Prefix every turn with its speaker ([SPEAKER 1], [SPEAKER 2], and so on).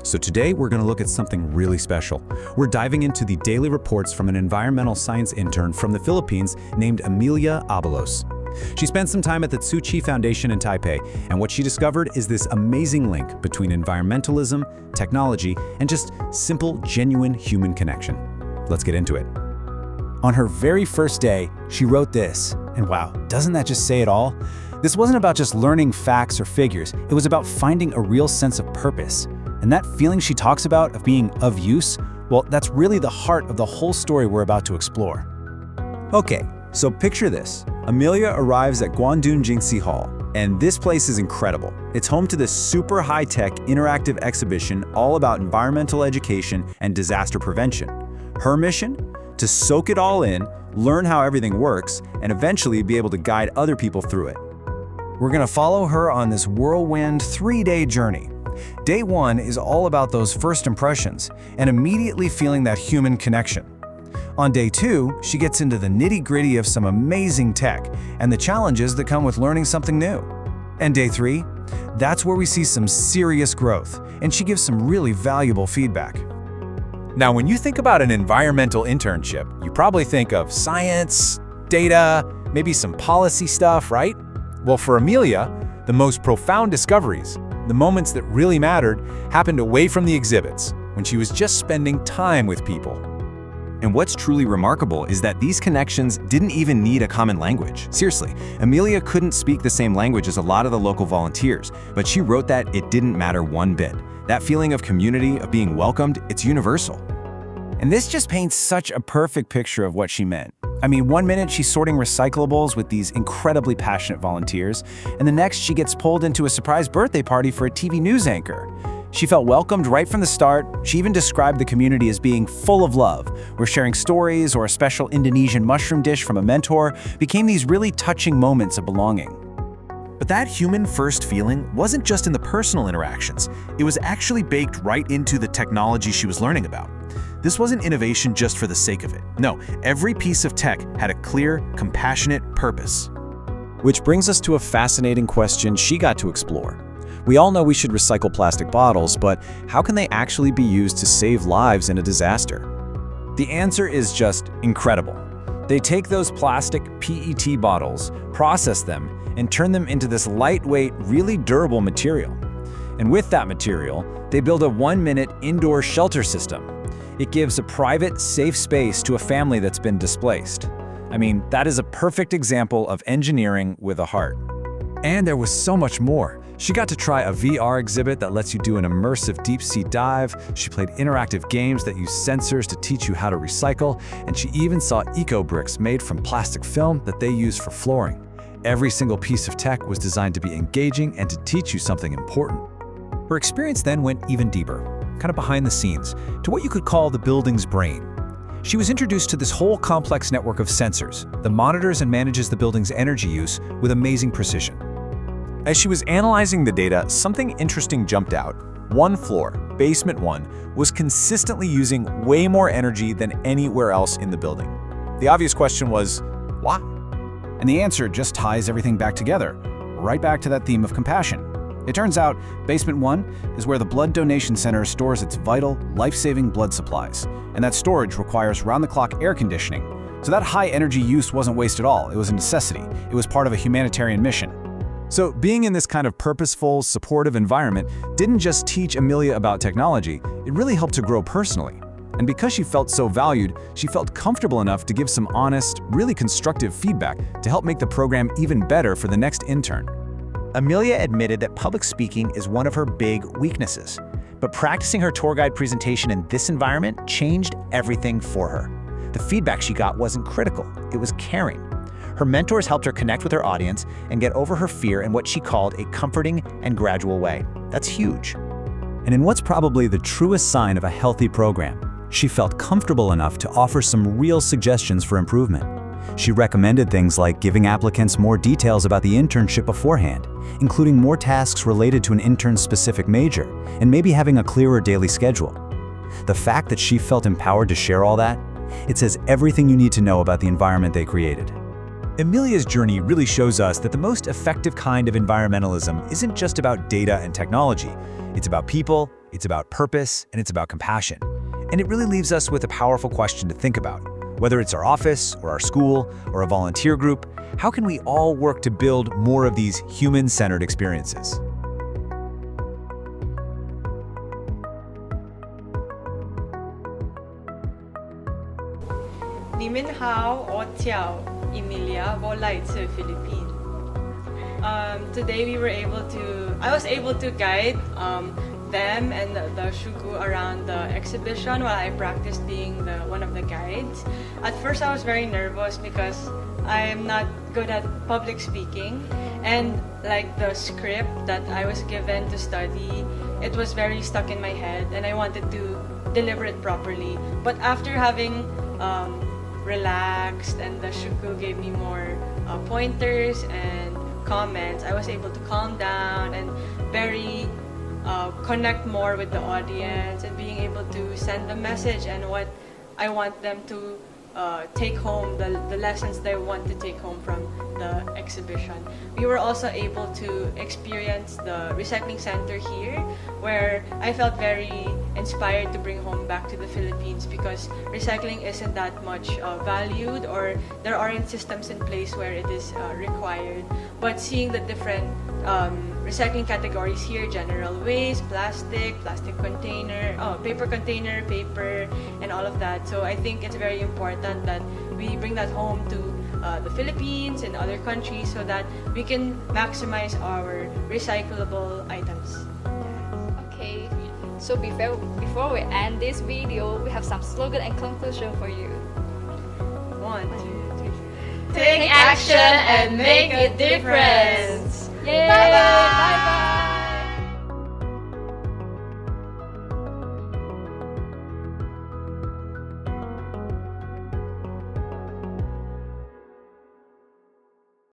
[SPEAKER 1] So today we're going to look at something really special. We're diving into the daily reports from an environmental science intern from the Philippines named Amelia Abalos. She spent some time at the Tzu Chi Foundation in Taipei, and what she discovered is this amazing link between environmentalism, technology, and just simple, genuine human connection. Let's get into it.
[SPEAKER 2] On her very first day, she wrote this, and wow, doesn't that just say it all? This wasn't about just learning facts or figures, it was about finding a real sense of purpose. And that feeling she talks about of being of use, well, that's really the heart of the whole story we're about to explore.
[SPEAKER 1] Okay, so picture this. Amelia arrives at Guandu Jing Hall, and this place is incredible. It's home to this super high-tech interactive exhibition all about environmental education and disaster prevention. Her mission? To soak it all in, learn how everything works, and eventually be able to guide other people through it.
[SPEAKER 2] We're gonna follow her on this whirlwind 3-day journey. Day 1 is all about those first impressions and immediately feeling that human connection. On day 2, she gets into the nitty-gritty of some amazing tech and the challenges that come with learning something new. And day 3, that's where we see some serious growth, and she gives some really valuable feedback.
[SPEAKER 3] Now, when you think about an environmental internship, you probably think of science, data, maybe some policy stuff, right? Well, for Amelia, the most profound discoveries, the moments that really mattered, happened away from the exhibits, when she was just spending time with people.
[SPEAKER 4] And what's truly remarkable is that these connections didn't even need a common language. Seriously, Amelia couldn't speak the same language as a lot of the local volunteers, but she wrote that it didn't matter one bit. That feeling of community, of being welcomed, it's universal.
[SPEAKER 2] And this just paints such a perfect picture of what she meant. I mean, one minute she's sorting recyclables with these incredibly passionate volunteers, and the next she gets pulled into a surprise birthday party for a TV news anchor. She felt welcomed right from the start. She even described the community as being full of love, where sharing stories or a special Indonesian mushroom dish from a mentor became these really touching moments of belonging.
[SPEAKER 5] But that human first feeling wasn't just in the personal interactions. It was actually baked right into the technology she was learning about. This wasn't innovation just for the sake of it. No, every piece of tech had a clear, compassionate purpose.
[SPEAKER 1] Which brings us to a fascinating question she got to explore. We all know we should recycle plastic bottles, but how can they actually be used to save lives in a disaster?
[SPEAKER 2] The answer is just incredible. They take those plastic PET bottles, process them, and turn them into this lightweight, really durable material. And with that material, they build a 1-minute indoor shelter system. It gives a private, safe space to a family that's been displaced. I mean, that is a perfect example of engineering with a heart. And there was so much more. She got to try a VR exhibit that lets you do an immersive deep-sea dive. She played interactive games that use sensors to teach you how to recycle. And she even saw eco-bricks made from plastic film that they use for flooring. Every single piece of tech was designed to be engaging and to teach you something important. Her experience then went even deeper, kind of behind the scenes, to what you could call the building's brain. She was introduced to this whole complex network of sensors that monitors and manages the building's energy use with amazing precision. As she was analyzing the data, something interesting jumped out. One floor, basement 1, was consistently using way more energy than anywhere else in the building. The obvious question was, why? And the answer just ties everything back together, right back to that theme of compassion. It turns out, basement 1 is where the blood donation center stores its vital, life-saving blood supplies, and that storage requires round-the-clock air conditioning. So that high-energy use wasn't waste at all. It was a necessity. It was part of a humanitarian mission. So being in this kind of purposeful, supportive environment didn't just teach Amelia about technology, it really helped her grow personally. And because she felt so valued, she felt comfortable enough to give some honest, really constructive feedback to help make the program even better for the next intern.
[SPEAKER 6] Amelia admitted that public speaking is one of her big weaknesses, but practicing her tour guide presentation in this environment changed everything for her. The feedback she got wasn't critical, it was caring. Her mentors helped her connect with her audience and get over her fear in what she called a comforting and gradual way. That's huge.
[SPEAKER 1] And in what's probably the truest sign of a healthy program, she felt comfortable enough to offer some real suggestions for improvement. She recommended things like giving applicants more details about the internship beforehand, including more tasks related to an intern's specific major, and maybe having a clearer daily schedule. The fact that she felt empowered to share all that, it says everything you need to know about the environment they created.
[SPEAKER 3] Amelia's journey really shows us that the most effective kind of environmentalism isn't just about data and technology. It's about people,
[SPEAKER 1] It's about purpose, and it's about compassion. And it really leaves us with a powerful question to think about. Whether it's our office, or our school, or a volunteer group, how can we all work to build more of these human-centered experiences?
[SPEAKER 7] 你们好，我叫 Emilia, 我来自 Philippines. Today I was able to guide them and the shugu around the exhibition while I practiced being one of the guides. At first I was very nervous because I am not good at public speaking, and like the script that I was given to study, it was very stuck in my head and I wanted to deliver it properly. But after having relaxed and the shugu gave me more pointers and comments, I was able to calm down and connect more with the audience and being able to send the message and what I want them to take home, the lessons they want to take home from the exhibition. We were also able to experience the recycling center here, where I felt very inspired to bring home back to the Philippines because recycling isn't that much valued, or there aren't systems in place where it is required. But seeing the different recycling categories here, general waste, plastic container, paper container, paper, and all of that. So I think it's very important that we bring that home to the Philippines and other countries so that we can maximize our recyclable items.
[SPEAKER 8] Okay, so before we end this video, we have some slogan and conclusion for you.
[SPEAKER 7] 1, 2, 3. Take action and make a difference.
[SPEAKER 8] Yay! Bye-bye!